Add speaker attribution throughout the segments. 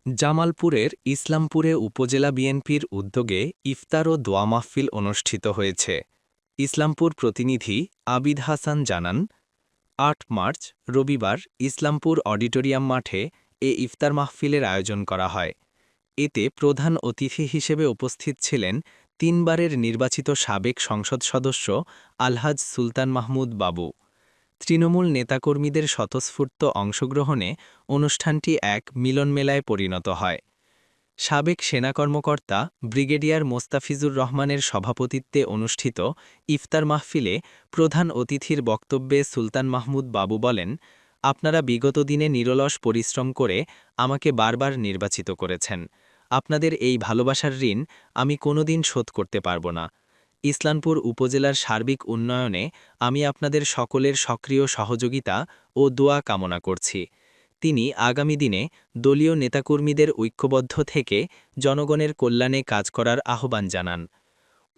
Speaker 1: জামালপুরের ইসলামপুরে উপজেলা বিএনপির উদ্যোগে ইফতার ও দোয়া মাহফিল অনুষ্ঠিত হয়েছে। ইসলামপুর প্রতিনিধি আবিদ হাসান জানান, ৮ মার্চ রবিবার ইসলামপুর অডিটোরিয়াম মাঠে এ ইফতার মাহফিলের আয়োজন করা হয়। এতে প্রধান অতিথি হিসেবে উপস্থিত ছিলেন তিনবারের নির্বাচিত সাবেক সংসদ সদস্য আলহাজ সুলতান মাহমুদ বাবু। তৃণমূল নেতাকর্মীদের স্বতঃস্ফূর্ত অংশগ্রহণে অনুষ্ঠানটি এক মিলনমেলায় পরিণত হয়। সাবেক সেনা কর্মকর্তা ব্রিগেডিয়ার মোস্তাফিজুর রহমানের সভাপতিত্বে অনুষ্ঠিত ইফতার মাহফিলে প্রধান অতিথির বক্তব্যে সুলতান মাহমুদ বাবু বলেন, আপনারা বিগত দিনে নিরলস পরিশ্রম করে আমাকে বারবার নির্বাচিত করেছেন। আপনাদের এই ভালোবাসার ঋণ আমি কোনোদিন শোধ করতে পারব না। ইসলামপুর উপজেলার সার্বিক উন্নয়নে আমি আপনাদের সকলের সক্রিয় সহযোগিতা ও দোয়া কামনা করছি। তিনি আগামী দিনে দলীয় নেতাকর্মীদের ঐক্যবদ্ধ থেকে জনগণের কল্যাণে কাজ করার আহ্বান জানান।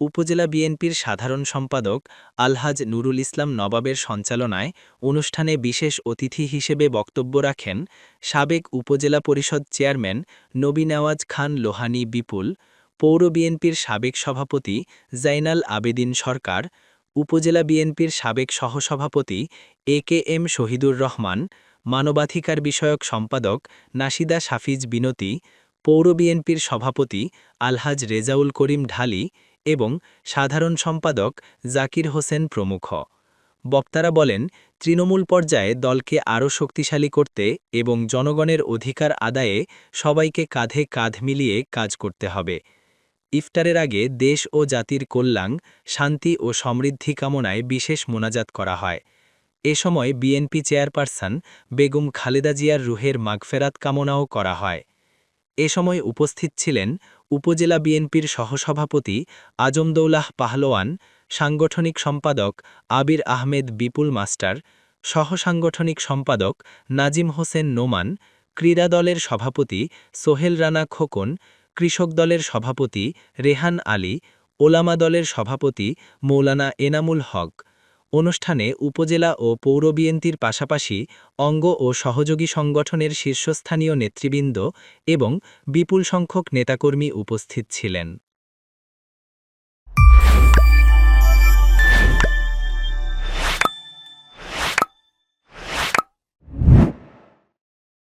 Speaker 1: উপজেলা বিএনপির সাধারণ সম্পাদক আলহাজ নুরুল ইসলাম নবাবের সঞ্চালনায় অনুষ্ঠানে বিশেষ অতিথি হিসেবে বক্তব্য রাখেন সাবেক উপজেলা পরিষদ চেয়ারম্যান নবী নেওয়াজ খান লোহানী বিপুল, পৌর বিএনপির সাবেক সভাপতি জাইনাল আবেদিন সরকার, উপজেলা বিএনপির সাবেক সহসভাপতি এ.কে.এম. শহীদুর রহমান, মানবাধিকার বিষয়ক সম্পাদক নাশিদা সাফিজ বিনতি, পৌর বিএনপির সভাপতি আলহাজ রেজাউল করিম ঢালি এবং সাধারণ সম্পাদক জাকির হোসেন প্রমুখ। বক্তারা বলেন, তৃণমূল পর্যায়ে দলকে আরও শক্তিশালী করতে এবং জনগণের অধিকার আদায়ে সবাইকে কাঁধে কাঁধ মিলিয়ে কাজ করতে হবে। ইফতারের আগে দেশ ও জাতির কল্যাণ, শান্তি ও সমৃদ্ধি কামনায় বিশেষ মোনাজাত করা হয়। এ সময় বিএনপি চেয়ারপারসন বেগম খালেদা জিয়ার রুহের মাগফেরাত কামনাও করা হয়। এ সময় উপস্থিত ছিলেন উপজেলা বিএনপির সহসভাপতি আজমদৌলাহ পাহলোয়ান, সাংগঠনিক সম্পাদক আবির আহমেদ বিপুল মাস্টার, সহসাংগঠনিক সম্পাদক নাজিম হোসেন নোমান, ক্রীড়া দলের সভাপতি সোহেল রানা খোকন, কৃষক দলের সভাপতি রেহান আলী, ওলামা দলের সভাপতি মৌলানা এনামুল হক। অনুষ্ঠানে উপজেলা ও পৌর বিএনপির পাশাপাশি অঙ্গ ও সহযোগী সংগঠনের শীর্ষস্থানীয় নেতৃবৃন্দ এবং বিপুল সংখ্যক নেতাকর্মী উপস্থিত ছিলেন।